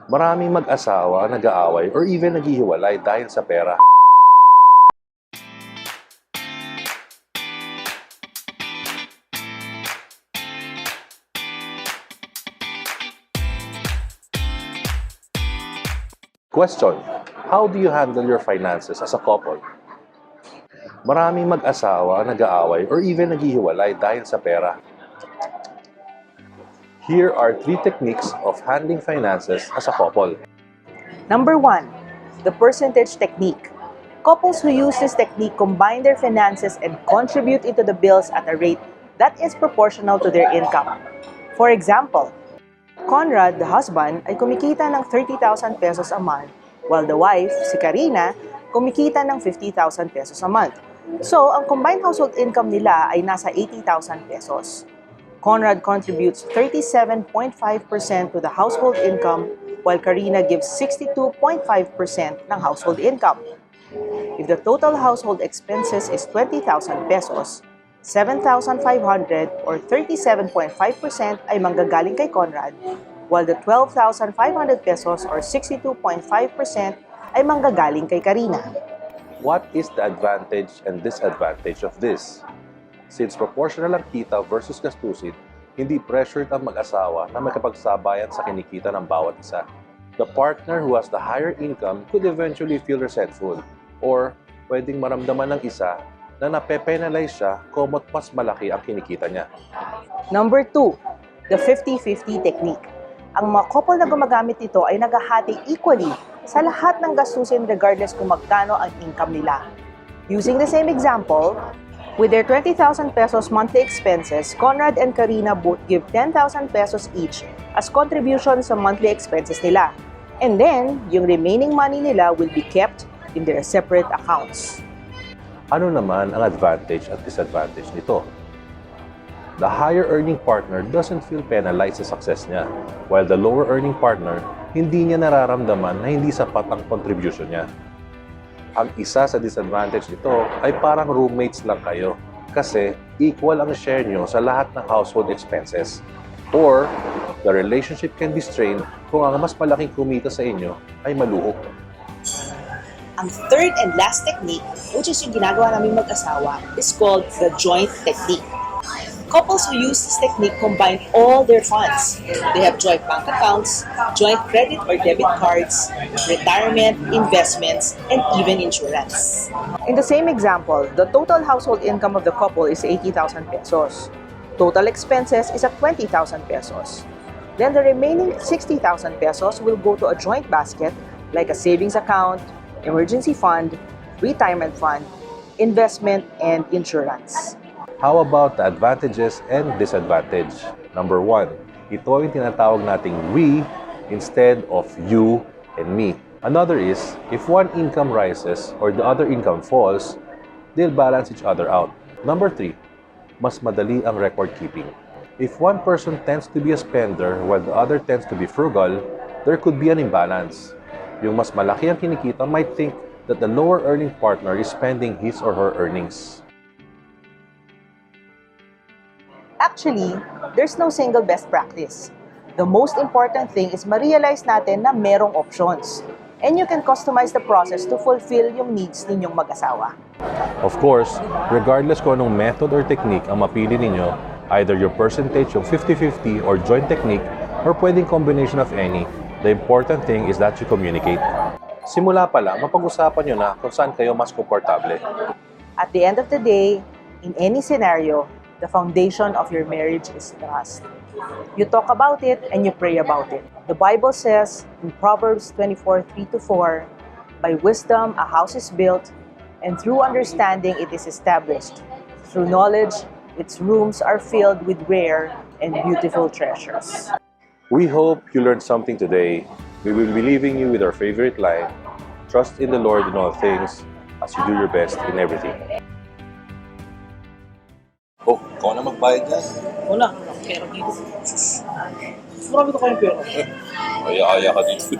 Maraming mag-asawa nag-aaway or even naghihiwalay dahil sa pera. Question: how do you handle your finances as a couple? Maraming mag-asawa nag-aaway or even naghihiwalay dahil sa pera. Here are 3 techniques of handling finances as a couple. Number 1, the percentage technique. Couples who use this technique combine their finances and contribute into the bills at a rate that is proportional to their income. For example, Conrad, the husband, ay kumikita ng 30,000 pesos a month, while the wife, si Karina, kumikita ng 50,000 pesos a month. So, ang combined household income nila ay nasa 80,000 pesos. Conrad contributes 37.5% to the household income, while Karina gives 62.5% ng household income. If the total household expenses is 20,000 pesos, 7,500 or 37.5% ay manggagaling kay Conrad, while the 12,500 pesos or 62.5% ay manggagaling kay Karina. What is the advantage and disadvantage of this? Since proportional ang kita versus gastusin, hindi pressured ang mag-asawa na makapagsabayan sa kinikita ng bawat isa. The partner who has the higher income could eventually feel resentful, or pwedeng maramdaman ng isa na nape-penalize siya kumo't mas malaki ang kinikita niya. Number 2, the 50-50 technique. Ang mga couple na gumagamit nito ay naghahati equally sa lahat ng gastusin regardless kung magkano ang income nila. Using the same example, with their 20,000 pesos monthly expenses, Conrad and Karina both give 10,000 pesos each as contribution sa monthly expenses nila. And then, yung remaining money nila will be kept in their separate accounts. Ano naman ang advantage at disadvantage nito? The higher earning partner doesn't feel penalized sa success niya, while the lower earning partner, hindi niya nararamdaman na hindi sapat ang contribution niya. Ang isa sa disadvantage nito ay parang roommates lang kayo kasi equal ang share nyo sa lahat ng household expenses. Or, the relationship can be strained kung ang mas malaking kumita sa inyo ay maluhok. Ang third and last technique, which is yung ginagawa namin mag-asawa, is called the joint technique. Couples who use this technique combine all their funds. They have joint bank accounts, joint credit or debit cards, retirement, investments, and even insurance. In the same example, the total household income of the couple is 80,000 pesos. Total expenses is at 20,000 pesos. Then the remaining 60,000 pesos will go to a joint basket like a savings account, emergency fund, retirement fund, investment, and insurance. How about the advantages and disadvantage? Number 1, ito yung tinatawag nating we instead of you and me. Another is, if one income rises or the other income falls, they'll balance each other out. Number 3, mas madali ang record keeping. If one person tends to be a spender while the other tends to be frugal, there could be an imbalance. Yung mas malaki ang kinikita might think that the lower earning partner is spending his or her earnings. Actually, there's no single best practice. The most important thing is ma-realize natin na merong options. And you can customize the process to fulfill yung needs ninyong mag-asawa. Of course, regardless kung anong method or technique ang mapili ninyo, either your percentage yung 50-50 or joint technique, or pwedeng combination of any, the important thing is that you communicate. Simula pa lang, mapag-usapan nyo na kung saan kayo mas komportable. At the end of the day, in any scenario, the foundation of your marriage is trust. You talk about it and you pray about it. The Bible says in Proverbs 24:3-4, by wisdom a house is built, and through understanding it is established. Through knowledge, its rooms are filled with rare and beautiful treasures. We hope you learned something today. We will be leaving you with our favorite line, trust in the Lord in all things as you do your best in everything. Oh, ikaw na magbayad yan. Wala, pera dito. Marami ko kayong pera. Aya-aya ka dito.